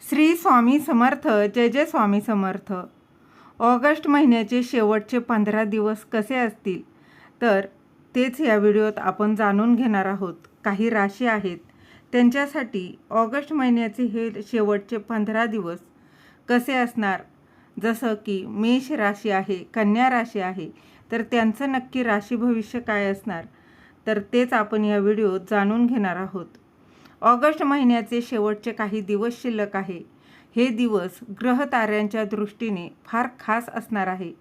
श्री स्वामी समर्थ. जय जय Swami Samarth. August महिन्याचे शेवटचे 15 दिवस कसे असतील तर तेच या व्हिडिओत आपण जाणून घेणार आहोत. काही राशी आहेत त्यांच्यासाठी ऑगस्ट महिन्याचे हे शेवटचे 15 दिवस कसे असणार. जसं की मेष राशी आहे, कन्या राशी आहे, तर त्यांचं नक्की राशी भविष्य काय असणार तर तेच आपण या व्हिडिओत जाणून घेणार आहोत. ऑगस्ट महिन्याचे शेवटचे काही दिवस शिल्लक आहे. हे दिवस ग्रह ताऱ्यांच्या दृष्टीने फार खास असणार आहे.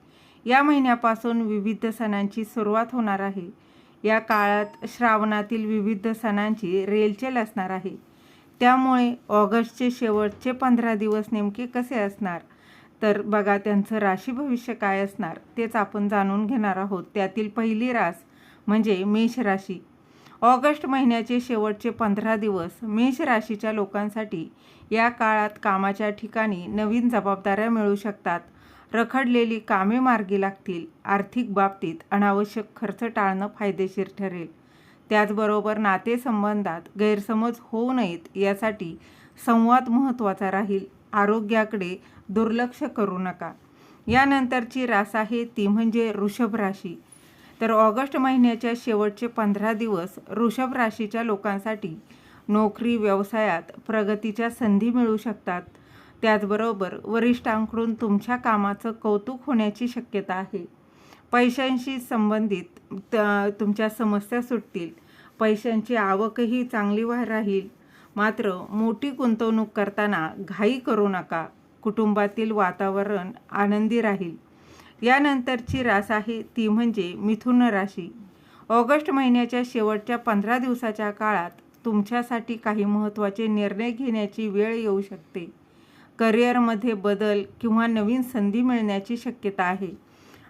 या महिन्यापासून विविध सणांची सुरुवात होणार आहे. या काळात श्रावणातील विविध सणांची रेलचेल असणार आहे. त्यामुळे ऑगस्टचे शेवटचे 15 दिवस नेमके कसे असणार तर बघा, त्यांचं राशी भविष्य काय असणार तेच आपण जाणून घेणार आहोत. त्यातील पहिली रास म्हणजे मेष राशी. ऑगस्ट महिन्याचे शेवटचे 15 दिवस मेष राशीच्या लोकांसाठी या काळात कामाच्या ठिकाणी नवीन जबाबदाऱ्या मिळू शकतात. रखडलेली कामे मार्गी लागतील. आर्थिक बाबतीत अनावश्यक खर्च टाळणं फायदेशीर ठरेल. त्याचबरोबर नातेसंबंधात गैरसमज होऊ नयेत यासाठी संवाद महत्त्वाचा राहील. आरोग्याकडे दुर्लक्ष करू नका. यानंतरची रास आहे ती म्हणजे वृषभ राशी. तर ऑगस्ट महिन्याच्या शेवटचे 15 दिवस वृषभ राशीच्या लोकांसाठी नोकरी व्यवसायात प्रगतीच्या संधी मिळू शकतात. त्याचबरोबर वरिष्ठांकडून तुमच्या कामाचं कौतुक होण्याची शक्यता आहे. पैशांशी संबंधित तुमच्या समस्या सुटतील. पैशांची आवकही चांगली राहील. मात्र मोठी गुंतवणूक करताना घाई करू नका. कुटुंबातील वातावरण आनंदी राहील. यानंतरची रास आहे ती म्हणजे मिथुन राशी. ऑगस्ट महिन्याच्या शेवटच्या 15 दिवसाच्या काळात तुमच्यासाठी काही महत्त्वाचे निर्णय घेण्याची वेळ येऊ शकते. करिअरमध्ये बदल किंवा नवीन संधी मिळण्याची शक्यता आहे.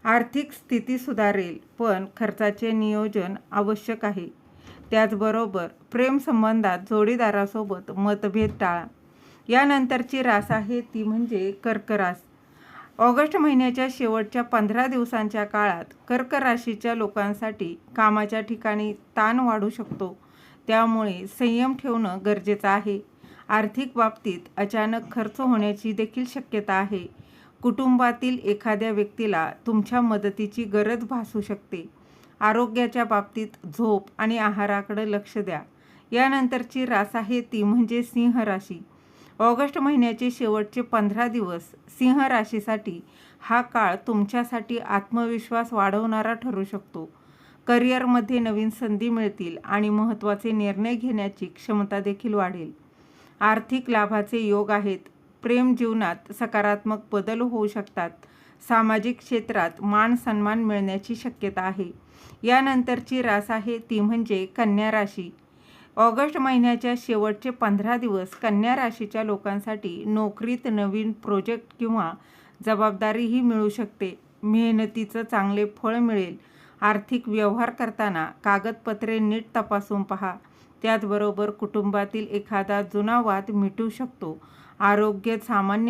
आर्थिक स्थिती सुधारेल, पण खर्चाचे नियोजन आवश्यक आहे. त्याचबरोबर प्रेमसंबंधात जोडीदारासोबत मतभेद टाळा. यानंतरची रास आहे ती म्हणजे कर्क रास. ऑगस्ट महिन्याच्या शेवटच्या 15 दिवसांच्या काळात कर्क राशीच्या लोकांसाठी कामाच्या ठिकाणी ताण वाढू शकतो. त्यामुळे संयम ठेवणं गरजेचं आहे. आर्थिक बाबतीत अचानक खर्च होण्याची देखील शक्यता आहे. कुटुंबातील एखाद्या व्यक्तीला तुमच्या मदतीची गरज भासू शकते. आरोग्याच्या बाबतीत झोप आणि आहाराकडे लक्ष द्या. यानंतरची रास आहे ती म्हणजे सिंह राशी. ऑगस्ट महिन्याचे शेवटचे 15 दिवस सिंह राशीसाठी हा काळ तुमच्यासाठी आत्मविश्वास वाढवणारा ठरू शकतो. करिअरमध्ये नवीन संधी मिळतील आणि महत्त्वाचे निर्णय घेण्याची क्षमता देखील वाढेल. आर्थिक लाभाचे योग आहेत. प्रेम जीवनात सकारात्मक बदल होऊ शकतात. सामाजिक क्षेत्रात मान सन्मान मिळण्याची शक्यता आहे. यानंतरची रास आहे ती म्हणजे कन्या राशी. ऑगस्ट महिन्याच्या शेवटचे 15 दिवस कन्या राशीच्या लोकांसाठी नोकरीत नवीन प्रोजेक्ट किंवा जबाबदारीही मिळू शकते. मेहनतीचं चांगले फळ मिळेल. आर्थिक व्यवहार करताना कागदपत्रे नीट तपासून पहा. त्याचबरोबर कुटुंबातील एखादा जुना वाद मिटू शकतो. आरोग्य सामान्य